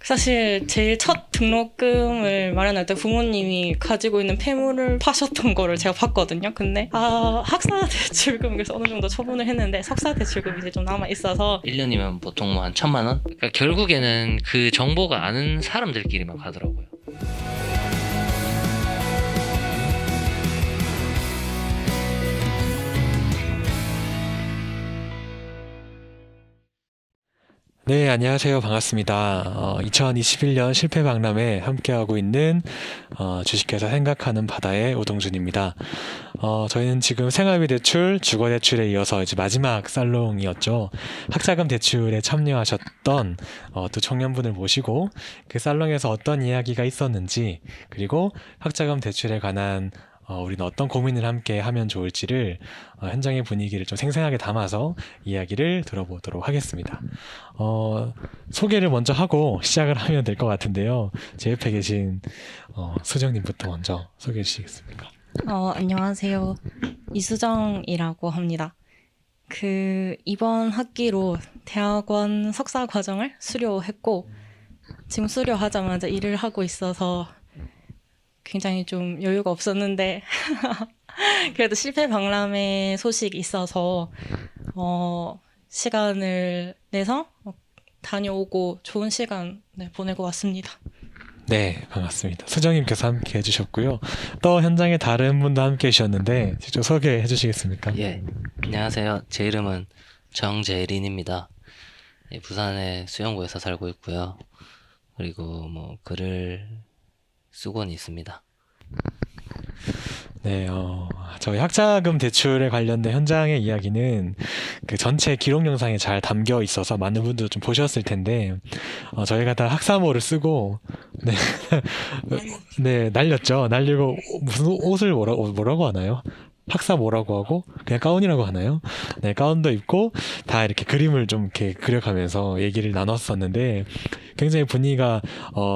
사실 제일 첫 등록금을 마련할 때 부모님이 가지고 있는 폐물을 파셨던 거를 제가 봤거든요. 근데 학사 대출금 그래서 어느 정도 처분을 했는데 석사 대출금이 이제 좀 남아 있어서 1년이면 보통 뭐 한 1,000만 원? 그러니까 결국에는 그 정보가 아는 사람들끼리만 가더라고요. 네, 안녕하세요. 반갑습니다. 2021년 실패박람회 함께하고 있는 주식회사 생각하는 바다의 오동준입니다. 저희는 지금 생활비 대출, 주거 대출에 이어서 이제 마지막 살롱이었죠. 학자금 대출에 참여하셨던 두 청년분을 모시고 그 살롱에서 어떤 이야기가 있었는지, 그리고 학자금 대출에 관한 우리는 어떤 고민을 함께 하면 좋을지를 현장의 분위기를 좀 생생하게 담아서 이야기를 들어보도록 하겠습니다. 소개를 먼저 하고 시작을 하면 될 것 같은데요. 제 옆에 계신 수정님부터 먼저 소개해 주시겠습니까? 안녕하세요. 이수정이라고 합니다. 이번 학기로 대학원 석사 과정을 수료했고 지금 수료하자마자 일을 하고 있어서 굉장히 좀 여유가 없었는데 그래도 실패 박람회 소식이 있어서 시간을 내서 다녀오고 좋은 시간 보내고 왔습니다. 네, 반갑습니다. 수정님께서 함께 해주셨고요. 또 현장에 다른 분도 함께 해주셨는데 직접 소개해 주시겠습니까? 예, 안녕하세요. 제 이름은 정재린입니다. 예, 부산의 수영구에서 살고 있고요. 그리고 뭐 글을 쓰고는 있습니다. 네, 저희 학자금 대출에 관련된 현장의 이야기는 그 전체 기록 영상에 잘 담겨 있어서 많은 분들 좀 보셨을 텐데, 저희가 다 학사모를 쓰고, 네, 네, 날렸죠. 날리고, 무슨 옷을 뭐라고 하나요? 학사 뭐라고 하고, 그냥 가운이라고 하나요? 네, 가운도 입고, 다 이렇게 그림을 좀 이렇게 그려가면서 얘기를 나눴었는데, 굉장히 분위기가,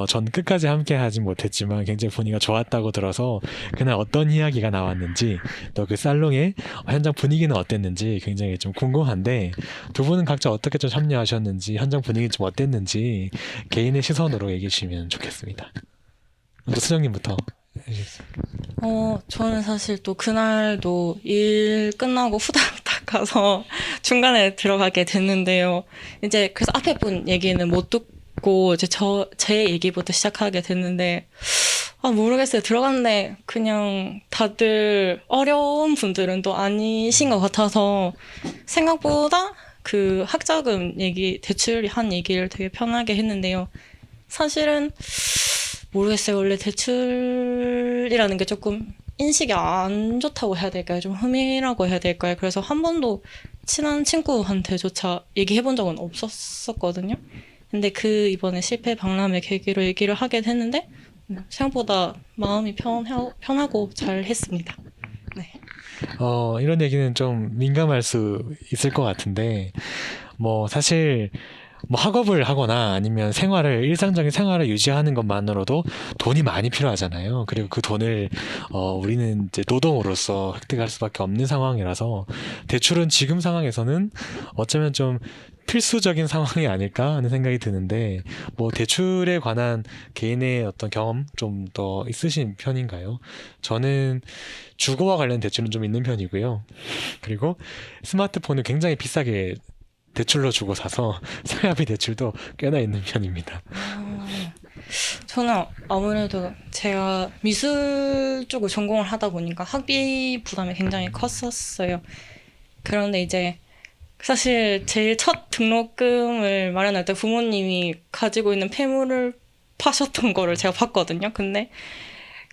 전 끝까지 함께 하진 못했지만, 굉장히 분위기가 좋았다고 들어서, 그날 어떤 이야기가 나왔는지, 또 그 살롱의 현장 분위기는 어땠는지 굉장히 좀 궁금한데, 두 분은 각자 어떻게 좀 참여하셨는지, 현장 분위기 좀 어땠는지, 개인의 시선으로 얘기해 주시면 좋겠습니다. 먼저 수정님부터 해주시겠습니까? 저는 사실 또 그날도 일 끝나고 후다닥 가서 중간에 들어가게 됐는데요. 이제 그래서 앞에 분 얘기는 못 듣고 이제 제 얘기부터 시작하게 됐는데, 모르겠어요. 들어갔는데 그냥 다들 어려운 분들은 또 아니신 것 같아서 생각보다 그 학자금 얘기, 대출 한 얘기를 되게 편하게 했는데요. 사실은 모르겠어요. 원래 대출이라는 게 조금 인식이 안 좋다고 해야 될까요? 좀 흠이라고 해야 될까요? 그래서 한 번도 친한 친구한테조차 얘기해 본 적은 없었거든요. 근데 이번에 실패 박람회 계기로 얘기를 하게 됐는데 생각보다 마음이 편하고 잘 했습니다. 네. 이런 얘기는 좀 민감할 수 있을 것 같은데, 뭐, 사실, 뭐 학업을 하거나 아니면 일상적인 생활을 유지하는 것만으로도 돈이 많이 필요하잖아요. 그리고 그 돈을, 우리는 이제 노동으로서 획득할 수밖에 없는 상황이라서, 대출은 지금 상황에서는 어쩌면 좀 필수적인 상황이 아닐까 하는 생각이 드는데, 뭐 대출에 관한 개인의 어떤 경험 좀 더 있으신 편인가요? 저는 주거와 관련 대출은 좀 있는 편이고요. 그리고 스마트폰을 굉장히 비싸게 대출로 주고 사서 생활비 대출도 꽤나 있는 편입니다. 저는 아무래도 제가 미술 쪽을 전공을 하다 보니까 학비 부담이 굉장히 컸었어요. 그런데 이제 사실 제일 첫 등록금을 마련할 때 부모님이 가지고 있는 폐물을 파셨던 거를 제가 봤거든요. 근데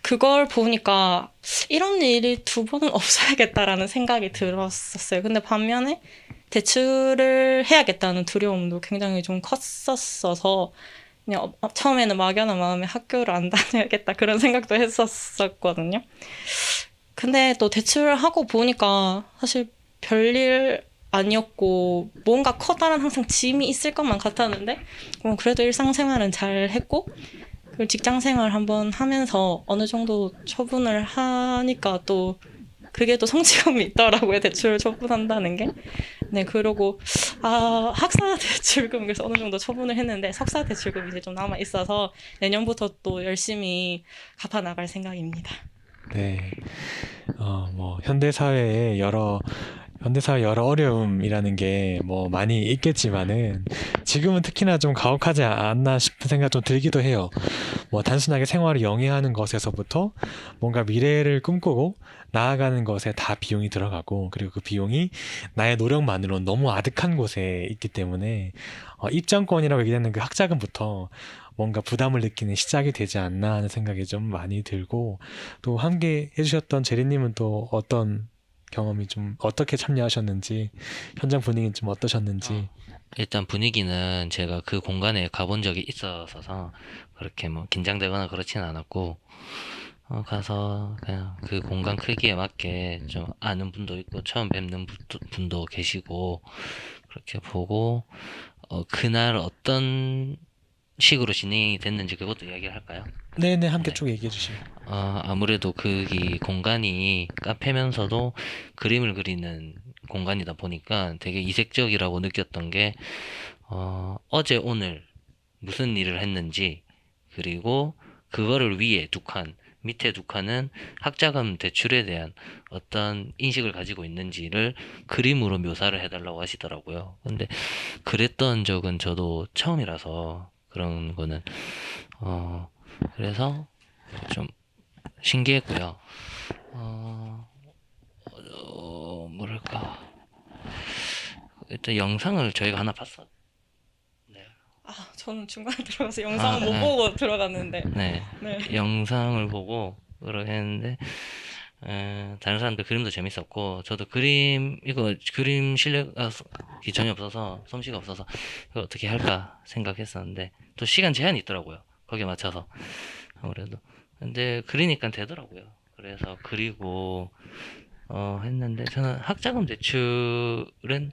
그걸 보니까 이런 일이 두 번은 없어야겠다라는 생각이 들었었어요. 근데 반면에 대출을 해야겠다는 두려움도 굉장히 좀 컸었어서 그냥 처음에는 막연한 마음에 학교를 안 다녀야겠다 그런 생각도 했었거든요. 근데 또 대출을 하고 보니까 사실 별일 아니었고 뭔가 커다란 항상 짐이 있을 것만 같았는데 그래도 일상생활은 잘 했고 그리고 직장생활 한번 하면서 어느 정도 처분을 하니까 또 그게 또 성취감이 있더라고요. 대출을 처분한다는 게. 네, 그리고 학사 대출금 그래서 어느 정도 처분을 했는데 석사 대출금이 이제 좀 남아 있어서 내년부터 또 열심히 갚아 나갈 생각입니다. 네. 뭐 현대사회 여러 어려움이라는 게 뭐 많이 있겠지만은 지금은 특히나 좀 가혹하지 않나 싶은 생각 좀 들기도 해요. 뭐 단순하게 생활을 영위하는 것에서부터 뭔가 미래를 꿈꾸고 나아가는 것에 다 비용이 들어가고, 그리고 그 비용이 나의 노력만으로는 너무 아득한 곳에 있기 때문에 입장권이라고 얘기하는 그 학자금부터 뭔가 부담을 느끼는 시작이 되지 않나 하는 생각이 좀 많이 들고, 또 함께 해주셨던 제리님은 또 어떤 경험이 좀 어떻게 참여하셨는지, 현장 분위기는 좀 어떠셨는지. 일단 분위기는 제가 그 공간에 가본 적이 있어서 그렇게 뭐 긴장되거나 그렇진 않았고, 가서 그냥 그 공간 크기에 맞게 좀 아는 분도 있고 처음 뵙는 분도 계시고 그렇게 보고, 그날 어떤 식으로 진행이 됐는지 그것도 이야기를 할까요? 네네, 함께 네. 쭉 얘기해 주시면. 아무래도 거기 공간이 카페면서도 그림을 그리는 공간이다 보니까 되게 이색적이라고 느꼈던 게, 어제 오늘 무슨 일을 했는지, 그리고 그거를 위에 두 칸, 밑에 두 칸은 학자금 대출에 대한 어떤 인식을 가지고 있는지를 그림으로 묘사를 해달라고 하시더라고요. 근데 그랬던 적은 저도 처음이라서 그런 거는, 그래서 좀 신기했고요. 뭐랄까. 일단 영상을 저희가 하나 봤어. 네. 저는 중간에 들어가서 영상을 못 네. 보고 들어갔는데. 네. 네. 영상을 보고 그러게 했는데, 다른 사람들 그림도 재밌었고, 저도 그림 실력이 전혀 없어서, 솜씨가 없어서, 이거 어떻게 할까 생각했었는데, 또 시간 제한이 있더라고요. 거기에 맞춰서. 아무래도. 근데 그리니까 되더라고요. 그래서 그리고, 했는데, 저는 학자금 대출은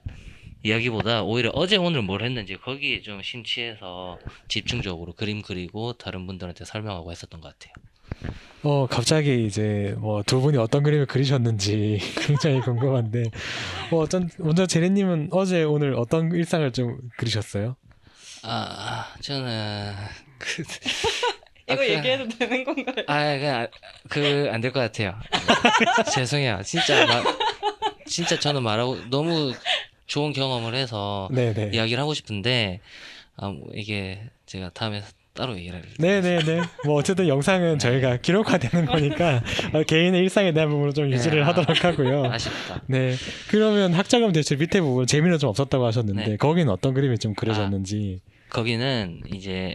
이야기보다 오히려 어제 오늘 뭘 했는지 거기에 좀 심취해서 집중적으로 그림 그리고 다른 분들한테 설명하고 했었던 것 같아요. 갑자기 이제 뭐 두 분이 어떤 그림을 그리셨는지 굉장히 궁금한데, 먼저 제리님은 어제 오늘 어떤 일상을 좀 그리셨어요? 저는 이거 얘기해도 되는 건가요? 그냥 안 될 것 같아요. 죄송해요. 진짜 저는 말하고 너무 좋은 경험을 해서 네네. 이야기를 하고 싶은데, 뭐 이게 제가 다음에 따로 얘기를 네네네. 뭐 어쨌든 영상은 저희가 기록화되는 거니까 개인의 일상에 대한 부분을 좀 유지를 하도록 하고요. 아쉽다. 네. 그러면 학자금 대출 밑에 부분 재미는 좀 없었다고 하셨는데, 네. 거기는 어떤 그림이 좀 그려졌는지. 거기는 이제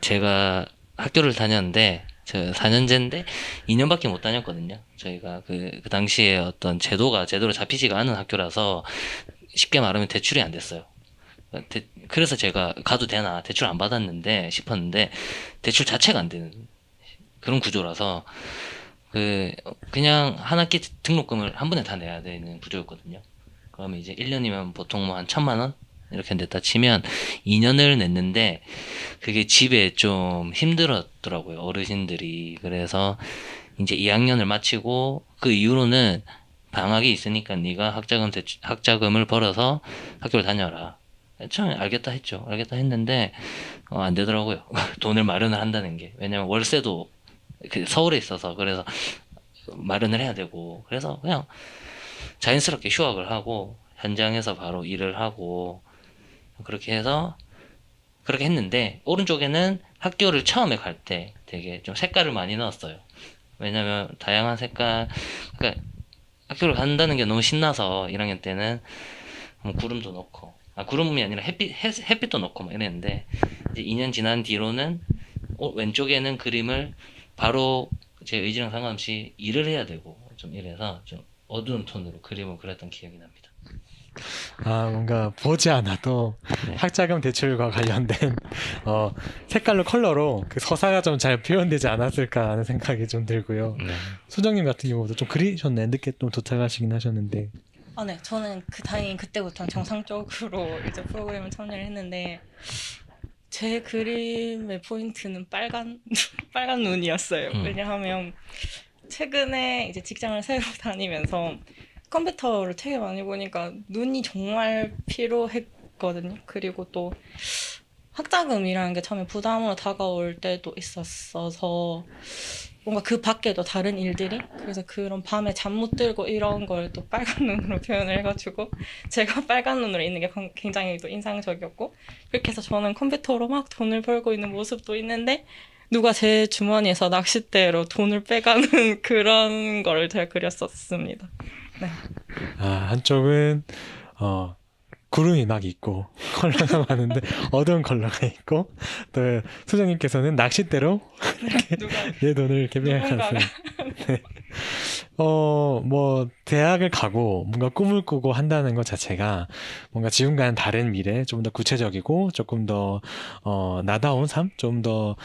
제가 학교를 다녔는데, 저 4년제인데 2년밖에 못 다녔거든요. 저희가 그 당시에 어떤 제도가 제대로 잡히지가 않은 학교라서 쉽게 말하면 대출이 안 됐어요. 그래서 제가 가도 되나 대출 안 받았는데 싶었는데, 대출 자체가 안 되는 그런 구조라서 그냥 한 학기 등록금을 한 번에 다 내야 되는 구조였거든요. 그러면 이제 1년이면 보통 뭐 한 1,000만 원 이렇게 냈다 치면 2년을 냈는데, 그게 집에 좀 힘들었더라고요, 어르신들이. 그래서 이제 2학년을 마치고 그 이후로는 방학이 있으니까 네가 학자금을 벌어서 학교를 다녀라. 처음에 알겠다 했죠. 알겠다 했는데 안 되더라고요. 돈을 마련을 한다는 게. 왜냐면 월세도 서울에 있어서 그래서 마련을 해야 되고, 그래서 그냥 자연스럽게 휴학을 하고 현장에서 바로 일을 하고 그렇게 해서 그렇게 했는데, 오른쪽에는 학교를 처음에 갈 때 되게 좀 색깔을 많이 넣었어요. 왜냐면 다양한 색깔, 그러니까 학교를 간다는 게 너무 신나서 1학년 때는 뭐 구름도 넣고, 구름이 아니라 햇빛도 넣고 막 이랬는데, 이제 2년 지난 뒤로는 왼쪽에는 그림을 바로 제 의지랑 상관없이 일을 해야 되고 좀 이래서 좀 어두운 톤으로 그림을 그렸던 기억이 납니다. 뭔가 보지 않아도 네. 학자금 대출과 관련된 색깔로 컬러로 그 서사가 좀 잘 표현되지 않았을까 하는 생각이 좀 들고요. 네. 수정님 같은 경우도 좀 그리셨네. 늦게 좀 도착하시긴 하셨는데. 네. 저는 다행히 그때부터 정상적으로 이제 프로그램을 참여를 했는데, 제 그림의 포인트는 빨간 눈이었어요. 왜냐하면 최근에 이제 직장을 새로 다니면서 컴퓨터를 되게 많이 보니까 눈이 정말 피로했거든요. 그리고 또 학자금이라는 게 처음에 부담으로 다가올 때도 있었어서 뭔가 그 밖에도 다른 일들이 그래서 그런 밤에 잠 못 들고 이런 걸 또 빨간 눈으로 표현을 해가지고 제가 빨간 눈으로 있는 게 굉장히 또 인상적이었고 그렇게 해서 저는 컴퓨터로 막 돈을 벌고 있는 모습도 있는데 누가 제 주머니에서 낚싯대로 돈을 빼가는 그런 걸 제가 그렸었습니다. 네. 한쪽은 구름이 막 있고 컬러가 많은데 어두운 컬러가 있고 또 수정님께서는 낚싯대로 누가 내 돈을 개별하는 누군가가 네. 뭐 대학을 가고 뭔가 꿈을 꾸고 한다는 것 자체가 뭔가 지금과는 다른 미래, 좀 더 구체적이고 조금 더 나다운 삶, 좀 더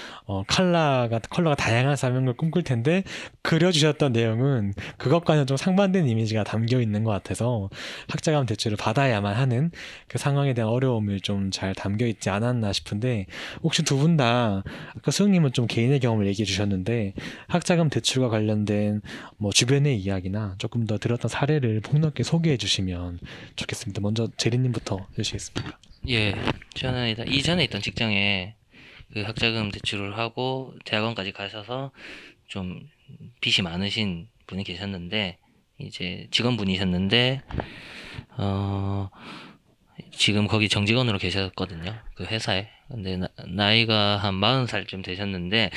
컬러가 다양한 삶인 걸 꿈꿀 텐데 그려주셨던 내용은 그것과는 좀 상반된 이미지가 담겨 있는 것 같아서 학자금 대출을 받아야만 하는 그 상황에 대한 어려움을 좀 잘 담겨 있지 않았나 싶은데 혹시 두 분 다 아까 수영님은 좀 개인의 경험을 얘기해 주셨는데 학자금 대출과 관련된 뭐 주변의 이야기나 조금 더 들었던 사례를 폭넓게 소개해 주시면 좋겠습니다. 먼저 제리님부터 해주시겠습니까? 예, 저는 일단 이전에 있던 직장에 그 학자금 대출을 하고 대학원까지 가셔서 좀 빚이 많으신 분이 계셨는데 이제 직원분이셨는데 지금 거기 정직원으로 계셨거든요. 그 회사에. 근데 나이가 한 40살쯤 되셨는데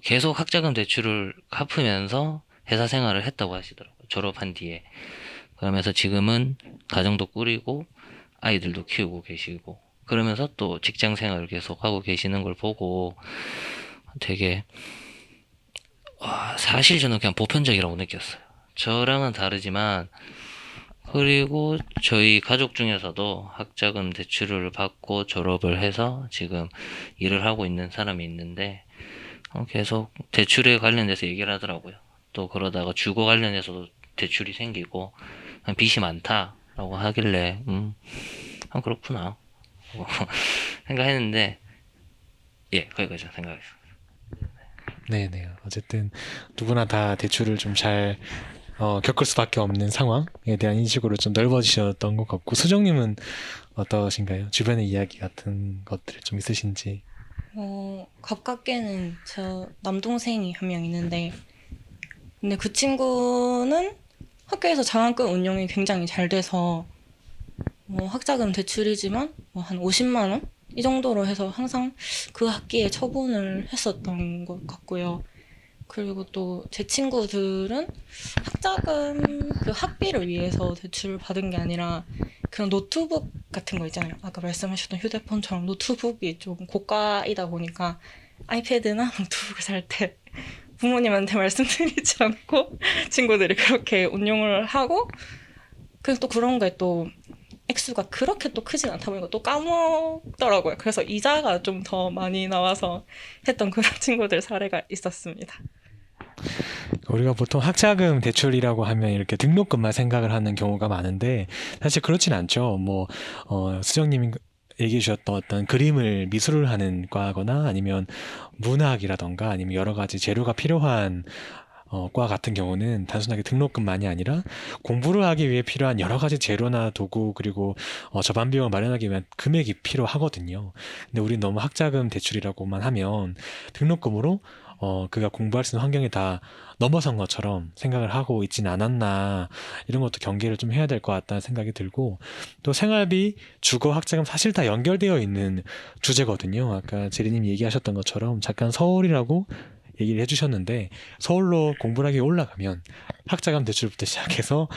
계속 학자금 대출을 갚으면서 회사 생활을 했다고 하시더라고요. 졸업한 뒤에. 그러면서 지금은 가정도 꾸리고 아이들도 키우고 계시고 그러면서 또 직장 생활을 계속 하고 계시는 걸 보고 되게 사실 저는 그냥 보편적이라고 느꼈어요. 저랑은 다르지만 그리고 저희 가족 중에서도 학자금 대출을 받고 졸업을 해서 지금 일을 하고 있는 사람이 있는데 계속 대출에 관련돼서 얘기를 하더라고요. 또 그러다가 주거 관련해서도 대출이 생기고 빚이 많다라고 하길래 그렇구나 생각했는데 예 거기까지 생각했어요. 네네. 어쨌든 누구나 다 대출을 좀 잘 겪을 수밖에 없는 상황에 대한 인식으로 좀 넓어지셨던 것 같고 수정님은 어떠신가요? 주변의 이야기 같은 것들 좀 있으신지. 가깝게는 저 남동생이 한 명 있는데 근데 그 친구는 학교에서 장학금 운용이 굉장히 잘 돼서 뭐 학자금 대출이지만 뭐 한 50만 원? 이 정도로 해서 항상 그 학기에 처분을 했었던 것 같고요. 그리고 또 제 친구들은 학자금 그 학비를 위해서 대출을 받은 게 아니라 그런 노트북 같은 거 있잖아요. 아까 말씀하셨던 휴대폰처럼 노트북이 좀 고가이다 보니까 아이패드나 노트북을 살 때 부모님한테 말씀드리지 않고 친구들이 그렇게 운용을 하고 그래서 또 그런 게 또 액수가 그렇게 또 크진 않다 보니까 또 까먹더라고요. 그래서 이자가 좀 더 많이 나와서 했던 그런 친구들 사례가 있었습니다. 우리가 보통 학자금 대출이라고 하면 이렇게 등록금만 생각을 하는 경우가 많은데 사실 그렇진 않죠. 뭐 수정님이 얘기해 주셨던 어떤 그림을 미술을 하는 과거나 아니면 문학이라던가 아니면 여러 가지 재료가 필요한 과 같은 경우는 단순하게 등록금만이 아니라 공부를 하기 위해 필요한 여러 가지 재료나 도구 그리고 저반 비용을 마련하기 위한 금액이 필요하거든요. 근데 우리 너무 학자금 대출이라고만 하면 등록금으로 그가 공부할 수 있는 환경에 다 넘어선 것처럼 생각을 하고 있지는 않았나 이런 것도 경계를 좀 해야 될 것 같다는 생각이 들고 또 생활비, 주거, 학자금 사실 다 연결되어 있는 주제거든요. 아까 제리님 얘기하셨던 것처럼 잠깐 서울이라고 얘기를 해주셨는데 서울로 공부를 하기 올라가면 학자금 대출부터 시작해서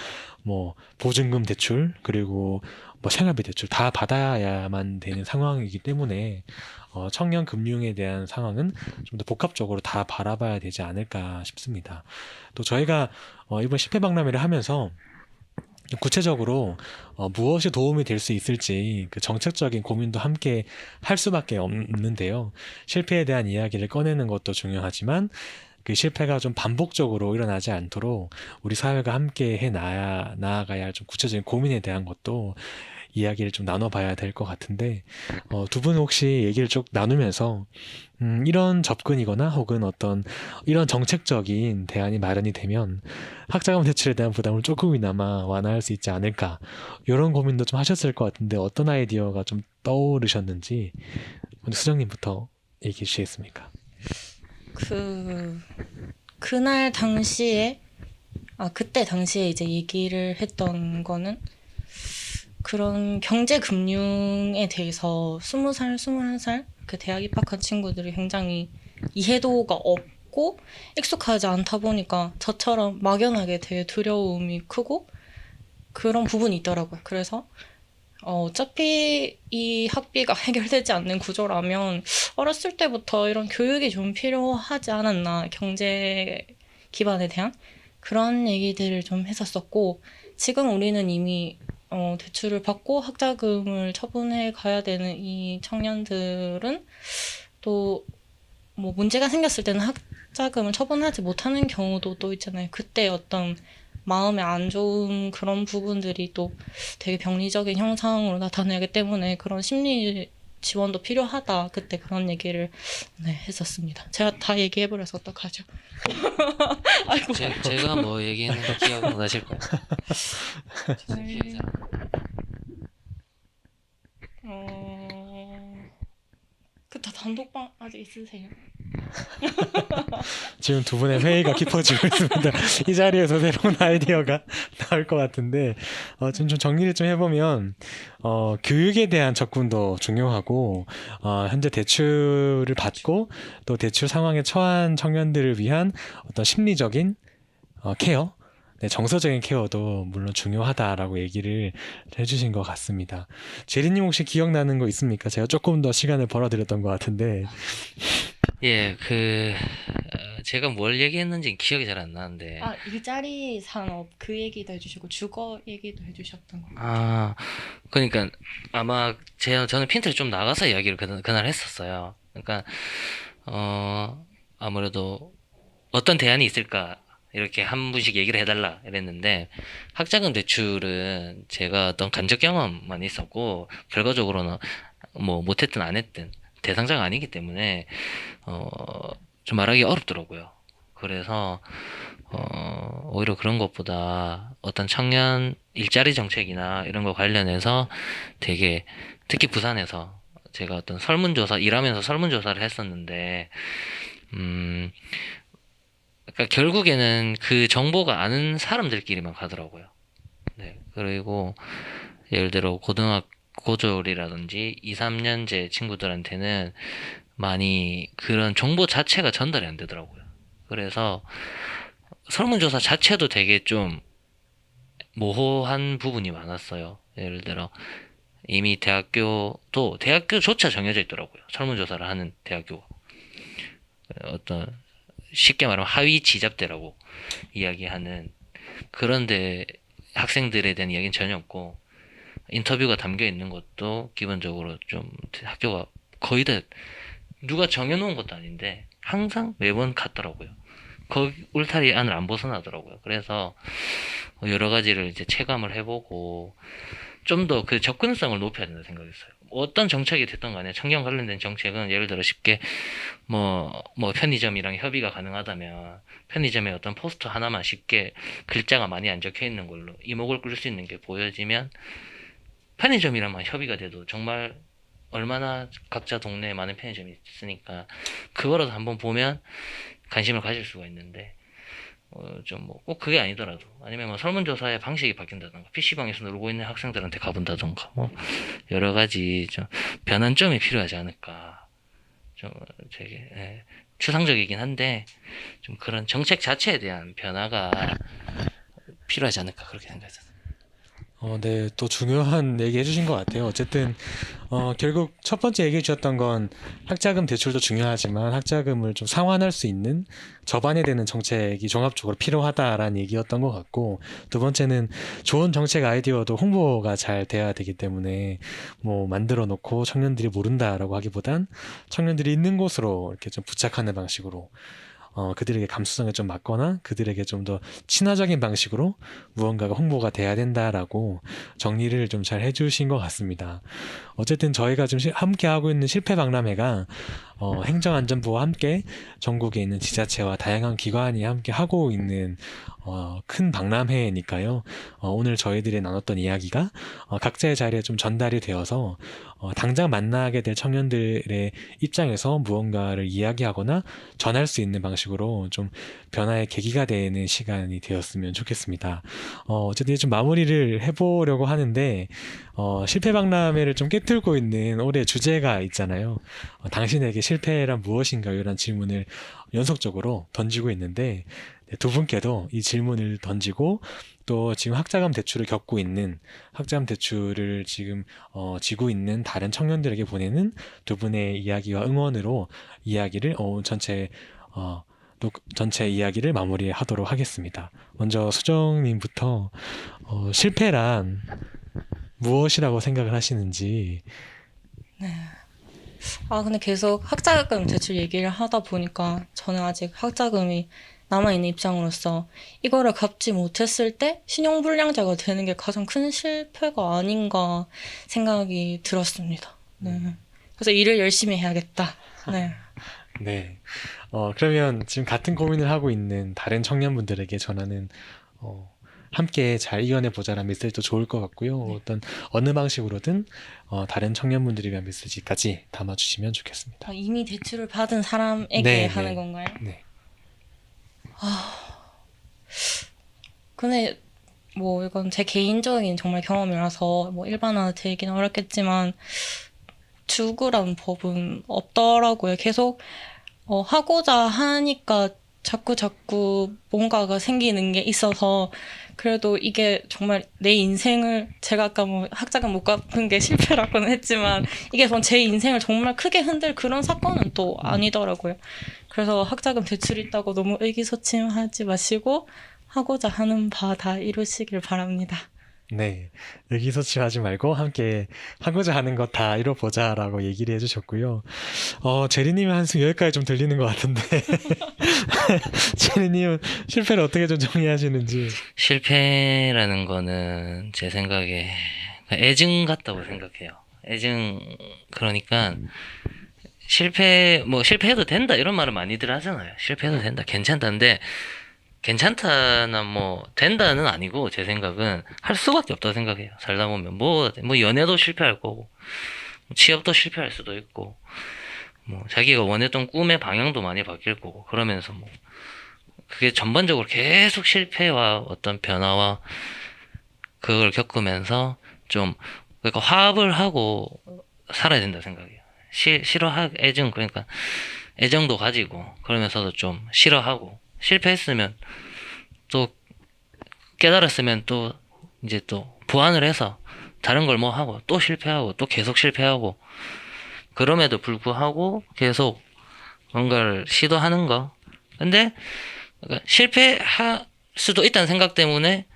뭐 보증금 대출 그리고 뭐 생활비 대출 다 받아야만 되는 상황이기 때문에 청년 금융에 대한 상황은 좀 더 복합적으로 다 바라봐야 되지 않을까 싶습니다. 또 저희가 이번 실패박람회를 하면서 구체적으로 무엇이 도움이 될 수 있을지 그 정책적인 고민도 함께 할 수밖에 없는데요. 실패에 대한 이야기를 꺼내는 것도 중요하지만 그 실패가 좀 반복적으로 일어나지 않도록 우리 사회가 함께 나아가야 할 좀 구체적인 고민에 대한 것도 이야기를 좀 나눠봐야 될 것 같은데, 두 분 혹시 얘기를 쭉 나누면서 이런 접근이거나 혹은 어떤 이런 정책적인 대안이 마련이 되면 학자금 대출에 대한 부담을 조금이나마 완화할 수 있지 않을까, 이런 고민도 좀 하셨을 것 같은데 어떤 아이디어가 좀 떠오르셨는지 먼저 수정님부터 얘기해 주시겠습니까? 그날 당시에, 그때 당시에 이제 얘기를 했던 거는 그런 경제금융에 대해서 20살, 21살 그 대학 입학한 친구들이 굉장히 이해도가 없고 익숙하지 않다 보니까 저처럼 막연하게 되게 두려움이 크고 그런 부분이 있더라고요. 그래서 어차피 이 학비가 해결되지 않는 구조라면 어렸을 때부터 이런 교육이 좀 필요하지 않았나, 경제 기반에 대한 그런 얘기들을 좀 했었었고, 지금 우리는 이미 대출을 받고 학자금을 처분해 가야 되는 이 청년들은 또 뭐 문제가 생겼을 때는 학자금을 처분하지 못하는 경우도 또 있잖아요. 그때 어떤 마음에 안 좋은 그런 부분들이 또 되게 병리적인 형상으로 나타나기 때문에 그런 심리 지원도 필요하다. 그때 그런 얘기를 했었습니다. 제가 다 얘기해버려서 어떡하죠? 아이고. 제가 뭐 얘기했는 거 기억 나실 거예요. 기억이 잘 안 나요. 그다 단독방 아직 있으세요? 지금 두 분의 회의가 깊어지고 있습니다. 이 자리에서 새로운 아이디어가 나올 것 같은데, 좀 정리를 좀 해보면, 교육에 대한 접근도 중요하고, 현재 대출을 받고 또 대출 상황에 처한 청년들을 위한 어떤 심리적인 케어, 네, 정서적인 케어도 물론 중요하다라고 얘기를 해주신 것 같습니다. 제리님 혹시 기억나는 거 있습니까? 제가 조금 더 시간을 벌어드렸던 것 같은데. 예, 제가 뭘 얘기했는지 기억이 잘 안 나는데. 일자리 산업 그 얘기도 해주시고 주거 얘기도 해주셨던 거. 그러니까 아마 저는 핀트를 좀 나가서 이야기를 그날 했었어요. 그러니까 아무래도 어떤 대안이 있을까 이렇게 한 분씩 얘기를 해달라 이랬는데, 학자금 대출은 제가 어떤 간접 경험만 있었고 결과적으로는 뭐 못했든 안 했든 대상자가 아니기 때문에 좀 말하기 어렵더라고요. 그래서 오히려 그런 것보다 어떤 청년 일자리 정책이나 이런 거 관련해서 되게, 특히 부산에서 제가 어떤 설문조사, 일하면서 설문조사를 했었는데, 그러니까 결국에는 그 정보가 아는 사람들끼리만 가더라고요. 네. 그리고 예를 들어 고졸이라든지 2, 3년제 친구들한테는 많이 그런 정보 자체가 전달이 안 되더라고요. 그래서 설문조사 자체도 되게 좀 모호한 부분이 많았어요. 예를 들어 이미 대학교조차 정해져 있더라고요. 설문조사를 하는 대학교가. 어떤 쉽게 말하면 하위 지잡대라고 이야기하는, 그런데 학생들에 대한 이야기는 전혀 없고, 인터뷰가 담겨 있는 것도 기본적으로 좀 학교가 거의 다 누가 정해놓은 것도 아닌데 항상 매번 같더라고요. 거기 울타리 안을 안 벗어나더라고요. 그래서 여러 가지를 이제 체감을 해보고 좀 더 그 접근성을 높여야 된다 생각했어요. 어떤 정책이 됐던 간에 청년 관련된 정책은 예를 들어 쉽게 뭐 편의점이랑 협의가 가능하다면 편의점에 어떤 포스터 하나만 쉽게 글자가 많이 안 적혀 있는 걸로 이목을 끌 수 있는 게 보여지면, 편의점이랑만 협의가 돼도 정말 얼마나 각자 동네에 많은 편의점이 있으니까 그거라도 한번 보면 관심을 가질 수가 있는데, 좀 뭐 꼭 그게 아니더라도, 아니면 뭐 설문조사의 방식이 바뀐다던가 PC방에서 놀고 있는 학생들한테 가본다던가, 뭐 여러 가지 좀 변환점이 필요하지 않을까. 좀 되게 추상적이긴 한데 좀 그런 정책 자체에 대한 변화가 필요하지 않을까, 그렇게 생각해요. 네, 또 중요한 얘기 해주신 것 같아요. 어쨌든, 결국 첫 번째 얘기해 주셨던 건 학자금 대출도 중요하지만 학자금을 좀 상환할 수 있는 접안이 되는 정책이 종합적으로 필요하다라는 얘기였던 것 같고, 두 번째는 좋은 정책 아이디어도 홍보가 잘 돼야 되기 때문에 뭐 만들어 놓고 청년들이 모른다라고 하기보단 청년들이 있는 곳으로 이렇게 좀 부착하는 방식으로 그들에게 감수성에 좀 맞거나 그들에게 좀 더 친화적인 방식으로 무언가가 홍보가 돼야 된다라고 정리를 좀 잘 해주신 것 같습니다. 어쨌든 저희가 지금 함께 하고 있는 실패박람회가 행정안전부와 함께 전국에 있는 지자체와 다양한 기관이 함께 하고 있는 큰 박람회니까요. 오늘 저희들이 나눴던 이야기가 각자의 자리에 좀 전달이 되어서 당장 만나게 될 청년들의 입장에서 무언가를 이야기하거나 전할 수 있는 방식으로 좀 변화의 계기가 되는 시간이 되었으면 좋겠습니다. 어쨌든 좀 마무리를 해보려고 하는데 실패박람회를 좀 꿰뚫고 있는 올해 주제가 있잖아요. 당신에게 실패란 무엇인가요? 이런 질문을 연속적으로 던지고 있는데 두 분께도 이 질문을 던지고 또 지금 학자금 대출을 겪고 있는 학자금 대출을 지금 지고 있는 다른 청년들에게 보내는 두 분의 이야기와 응원으로 이야기를 전체 이야기를 마무리하도록 하겠습니다. 먼저 수정님부터 실패란 무엇이라고 생각을 하시는지. 근데 계속 학자금 대출 얘기를 하다 보니까 저는 아직 학자금이 남아있는 입장으로서 이거를 갚지 못했을 때 신용불량자가 되는 게 가장 큰 실패가 아닌가 생각이 들었습니다. 네. 그래서 일을 열심히 해야겠다. 네. 네. 그러면 지금 같은 고민을 하고 있는 다른 청년분들에게 전하는 함께 잘 이겨내 보자라는 메시지도 좋을 것 같고요. 어느 방식으로든 다른 청년분들이 위한 메시지까지 담아주시면 좋겠습니다. 이미 대출을 받은 사람에게 네, 하는 네. 건가요? 네. 근데 뭐 이건 제 개인적인 정말 경험이라서 뭐 일반화되기는 얘기는 어렵겠지만 죽으라는 법은 없더라고요. 계속 하고자 하니까 자꾸 뭔가가 생기는 게 있어서 그래도 이게 정말 내 인생을 제가 아까 뭐 학자금 못 갚은 게 실패라고는 했지만 이게 제 인생을 정말 크게 흔들 그런 사건은 또 아니더라고요. 그래서 학자금 대출 있다고 너무 의기소침하지 마시고 하고자 하는 바 다 이루시길 바랍니다. 네. 의기소침하지 말고 함께 하고자 하는 것 다 이뤄보자라고 얘기를 해주셨고요. 제리님의 한숨 여기까지 좀 들리는 것 같은데. 제리님은 실패를 어떻게 좀 정리하시는지. 실패라는 거는 제 생각에 애증 같다고 생각해요. 애증, 그러니까 실패해도 된다 이런 말을 많이들 하잖아요. 실패해도 된다, 괜찮다는데 괜찮다나 된다는 아니고 제 생각은 할 수밖에 없다고 생각해요. 살다 보면 연애도 실패할 거고 취업도 실패할 수도 있고 자기가 원했던 꿈의 방향도 많이 바뀔 거고 그러면서 그게 전반적으로 계속 실패와 어떤 변화와 그걸 겪으면서 좀 그러니까 화합을 하고 살아야 된다 생각해요. 그러니까 애정도 가지고 그러면서도 좀 싫어하고 실패했으면 또 깨달았으면 또 이제 또 보완을 해서 다른 걸 하고 또 실패하고 또 계속 실패하고 그럼에도 불구하고 계속 뭔가를 시도하는 거. 근데 실패할 수도 있다는 생각 때문에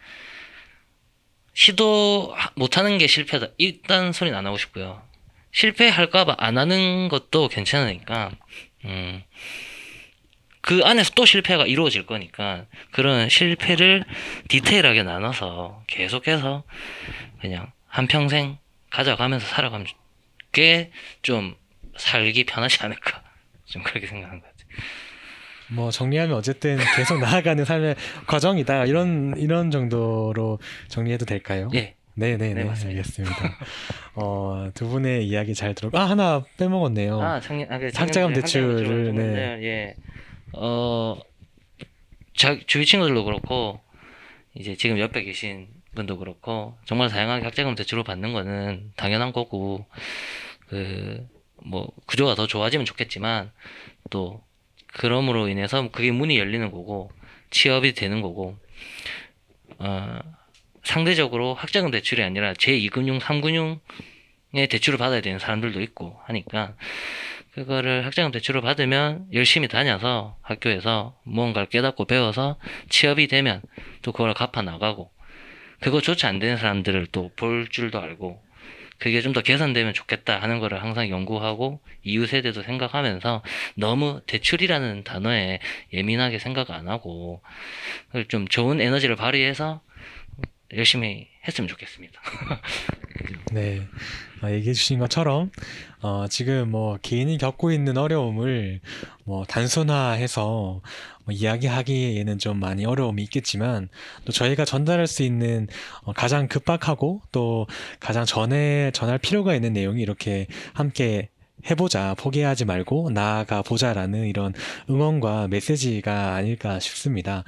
시도 못하는 게 실패다 이딴 소리는 안 하고 싶고요. 실패할까봐 안 하는 것도 괜찮으니까 그 안에서 또 실패가 이루어질 거니까 그런 실패를 디테일하게 나눠서 계속해서 그냥 한평생 가져가면서 살아가면 게 좀 살기 편하지 않을까 좀 그렇게 생각하는 것 같아요. 정리하면 어쨌든 계속 나아가는 삶의 과정이다 이런 정도로 정리해도 될까요? 예. 네네네. 맞습니다. 알겠습니다. 두 분의 이야기 잘 들었고 하나 빼먹었네요. 학자금 대출을 네. 예. 주위 친구들도 그렇고 이제 지금 옆에 계신 분도 그렇고 정말 다양하게 학자금 대출을 받는 거는 당연한 거고 구조가 더 좋아지면 좋겠지만 또 그럼으로 인해서 그게 문이 열리는 거고 취업이 되는 거고 상대적으로 학자금 대출이 아니라 제2금융, 3금융의 대출을 받아야 되는 사람들도 있고 하니까 그거를 학자금 대출을 받으면 열심히 다녀서 학교에서 무언가를 깨닫고 배워서 취업이 되면 또 그걸 갚아 나가고 그거조차 안 되는 사람들을 또 볼 줄도 알고 그게 좀 더 개선되면 좋겠다 하는 거를 항상 연구하고 이후 세대도 생각하면서 너무 대출이라는 단어에 예민하게 생각 안 하고 좀 좋은 에너지를 발휘해서 열심히 했으면 좋겠습니다. 네, 얘기해 주신 것처럼 지금 뭐 개인이 겪고 있는 어려움을 뭐 단순화해서 뭐 이야기하기에는 좀 많이 어려움이 있겠지만 또 저희가 전달할 수 있는 가장 급박하고 또 가장 전할 필요가 있는 내용이 이렇게 함께 해보자, 포기하지 말고 나아가 보자라는 이런 응원과 메시지가 아닐까 싶습니다.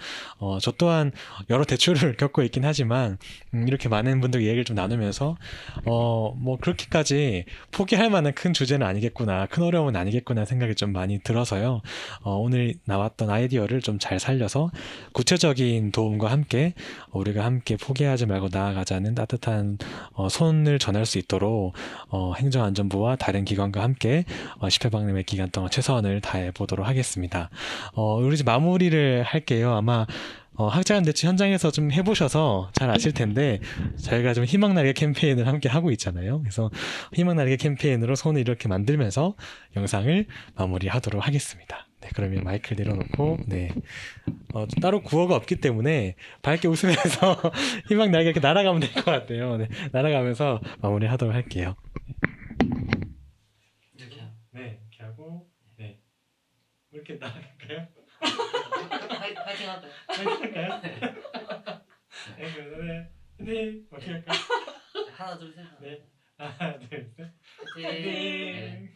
저 또한 여러 대출을 겪고 있긴 하지만 이렇게 많은 분들 얘기를 좀 나누면서 뭐 그렇게까지 포기할 만한 큰 주제는 아니겠구나, 큰 어려움은 아니겠구나 생각이 좀 많이 들어서요. 오늘 나왔던 아이디어를 좀 잘 살려서 구체적인 도움과 함께 우리가 함께 포기하지 말고 나아가자는 따뜻한 손을 전할 수 있도록 행정안전부와 다른 기관과 함께 10회 박람회 기간 동안 최선을 다해 보도록 하겠습니다. 우리 이제 마무리를 할게요. 아마 학자간 대출 현장에서 좀 해보셔서 잘 아실 텐데 저희가 좀 희망나게 캠페인을 함께 하고 있잖아요. 그래서 희망나게 캠페인으로 손을 이렇게 만들면서 영상을 마무리하도록 하겠습니다. 네, 그러면 마이크를 내려놓고 네, 따로 구호가 없기 때문에 밝게 웃으면서 희망나게 이렇게 날아가면 될 것 같아요. 네, 날아가면서 마무리하도록 할게요. 네, 이렇게 하고 네, 이렇게 나갈까요? 파이팅 하다. 할까요? 네, 그러면 네, 어떻게 할까요? 하나 둘 셋. 네, 하나, 둘, 셋. 파이팅.